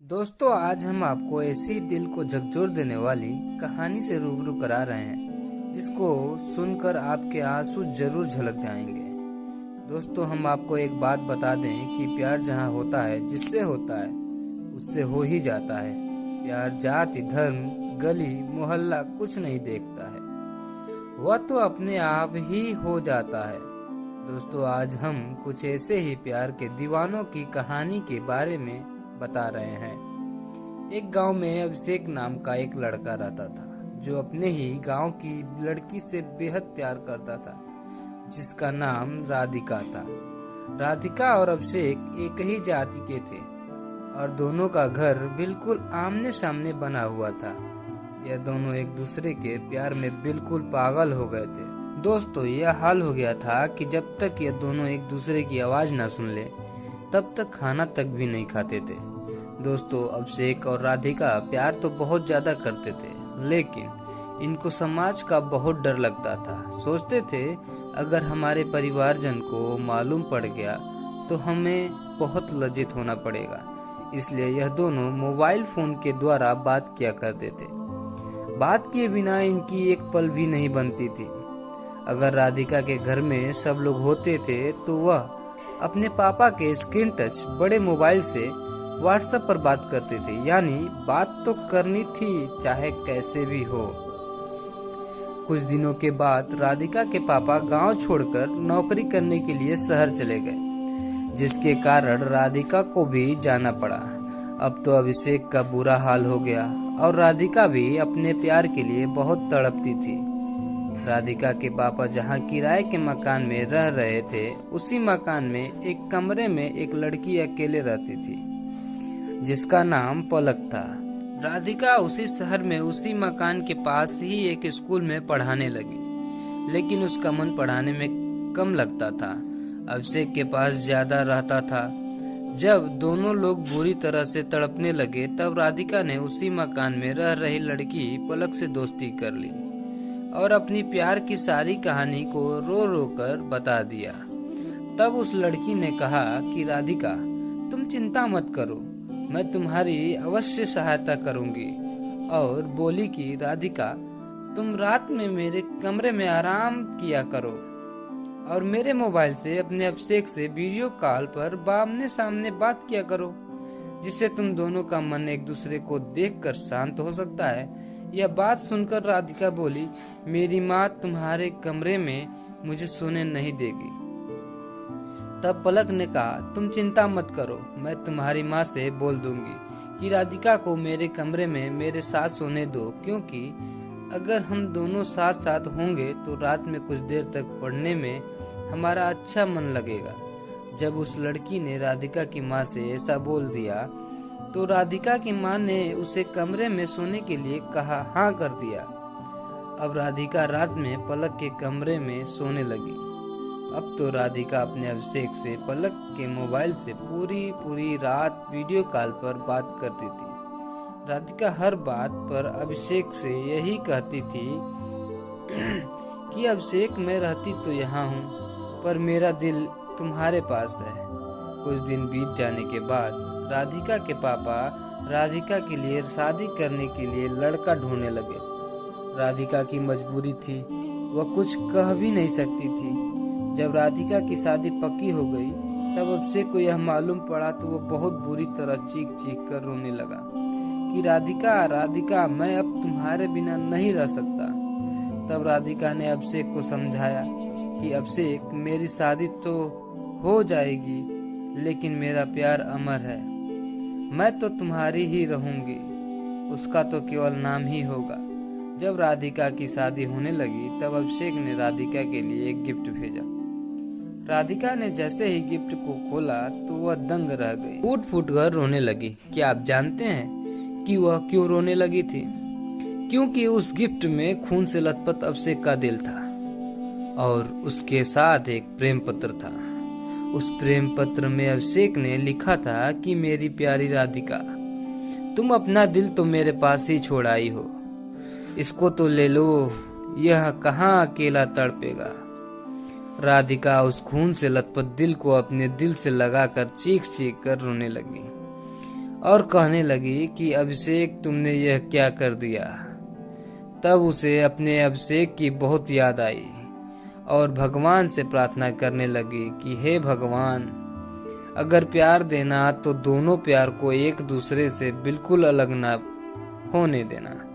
दोस्तों, आज हम आपको ऐसी दिल को झकझोर देने वाली कहानी से रूबरू करा रहे हैं जिसको सुनकर आपके आंसू जरूर झलक जाएंगे। दोस्तों, हम आपको एक बात बता दें कि प्यार जहां होता है, जिससे होता है उससे हो ही जाता है। प्यार जाति, धर्म, गली मोहल्ला कुछ नहीं देखता है, वह तो अपने आप ही हो जाता है। दोस्तों, आज हम कुछ ऐसे ही प्यार के दीवानों की कहानी के बारे में बता रहे हैं। एक गांव में अभिषेक नाम का एक लड़का रहता था जो अपने ही गांव की लड़की से बेहद प्यार करता था, जिसका नाम राधिका था। राधिका और अभिषेक एक ही जाति के थे और दोनों का घर बिल्कुल आमने सामने बना हुआ था। यह दोनों एक दूसरे के प्यार में बिल्कुल पागल हो गए थे। दोस्तों, यह हाल हो गया था कि जब तक ये दोनों एक दूसरे की आवाज ना सुन ले तब तक खाना तक भी नहीं खाते थे। दोस्तों, अभिषेक और राधिका प्यार तो बहुत ज्यादा करते थे, लेकिन इनको समाज का बहुत डर लगता था। सोचते थे अगर हमारे परिवारजन को मालूम पड़ गया तो हमें बहुत लज्जित होना पड़ेगा। इसलिए यह दोनों मोबाइल फोन के द्वारा बात किया करते थे। बात किए बिना इनकी एक पल भी नहीं बनती थी। अगर राधिका के घर में सब लोग होते थे तो वह अपने पापा के स्क्रीन टच बड़े मोबाइल से व्हाट्सएप पर बात करते थे, यानी बात तो करनी थी चाहे कैसे भी हो। कुछ दिनों के बाद राधिका के पापा गांव छोड़कर नौकरी करने के लिए शहर चले गए, जिसके कारण राधिका को भी जाना पड़ा। अब तो अभिषेक का बुरा हाल हो गया और राधिका भी अपने प्यार के लिए बहुत तड़पती थी। राधिका के पापा जहां किराए के मकान में रह रहे थे, उसी मकान में एक कमरे में एक लड़की अकेले रहती थी जिसका नाम पलक था। राधिका उसी शहर में उसी मकान के पास ही एक स्कूल में पढ़ाने लगी, लेकिन उसका मन पढ़ाने में कम लगता था, अभिषेक के पास ज्यादा रहता था। जब दोनों लोग बुरी तरह से तड़पने लगे तब राधिका ने उसी मकान में रह रही लड़की पलक से दोस्ती कर ली और अपनी प्यार की सारी कहानी को रो रो कर बता दिया। तब उस लड़की ने कहा कि राधिका, तुम चिंता मत करो, मैं तुम्हारी अवश्य सहायता करूंगी। और बोली कि राधिका, तुम रात में मेरे कमरे में आराम किया करो और मेरे मोबाइल से अपने अभिषेक से वीडियो कॉल पर आमने सामने बात किया करो, जिससे तुम दोनों का मन एक दूसरे को देखकर शांत हो सकता है। यह बात सुनकर राधिका बोली, मेरी माँ तुम्हारे कमरे में मुझे सोने नहीं देगी। तब पलक ने कहा, तुम चिंता मत करो, मैं तुम्हारी माँ से बोल दूंगी कि राधिका को मेरे कमरे में मेरे साथ सोने दो, क्योंकि अगर हम दोनों साथ साथ होंगे तो रात में कुछ देर तक पढ़ने में हमारा अच्छा मन लगेगा। जब उस लड़की ने राधिका की माँ से ऐसा बोल दिया तो राधिका की माँ ने उसे कमरे में सोने के लिए कहा, हाँ कर दिया। अब राधिका रात में पलक के कमरे में सोने लगी। अब तो राधिका अपने अभिषेक से पलक के मोबाइल से पूरी रात वीडियो कॉल पर बात करती थी। राधिका हर बात पर अभिषेक से यही कहती थी कि अभिषेक, मैं रहती तो यहाँ हूँ पर मेरा दिल तुम्हारे पास है। कुछ दिन बीत जाने के बाद राधिका के पापा राधिका के लिए शादी करने के लिए लड़का ढूंढने लगे। राधिका की मजबूरी थी, वह कुछ कह भी नहीं सकती थी। जब राधिका की शादी पक्की हो गई तब अभिषेक को यह मालूम पड़ा तो वो बहुत बुरी तरह चीख चीख कर रोने लगा कि राधिका, राधिका, मैं अब तुम्हारे बिना नहीं रह सकता। तब राधिका ने अभिषेक को समझाया कि अभिषेक, मेरी शादी तो हो जाएगी लेकिन मेरा प्यार अमर है, मैं तो तुम्हारी ही रहूंगी, उसका तो केवल नाम ही होगा। जब राधिका की शादी होने लगी तब अभिषेक ने राधिका के लिए एक गिफ्ट भेजा। राधिका ने जैसे ही गिफ्ट को खोला तो वह दंग रह गई, फूट फूट कर रोने लगी। क्या आप जानते हैं कि वह क्यों रोने लगी थी? क्योंकि उस गिफ्ट में खून से लथपथ अभिषेक का दिल था और उसके साथ एक प्रेम पत्र था। उस प्रेम पत्र में अभिषेक ने लिखा था कि मेरी प्यारी राधिका, तुम अपना दिल तो मेरे पास ही छोड़ आई हो, इसको तो ले लो, यह कहाँ अकेला तड़पेगा। राधिका उस खून से लथपथ दिल को अपने दिल से लगाकर चीख चीख कर रोने लगी और कहने लगी कि अभिषेक तुमने यह क्या कर दिया। तब उसे अपने अभिषेक की बहुत याद आई और भगवान से प्रार्थना करने लगी कि हे भगवान, अगर प्यार देना तो दोनों प्यार को एक दूसरे से बिल्कुल अलग ना होने देना।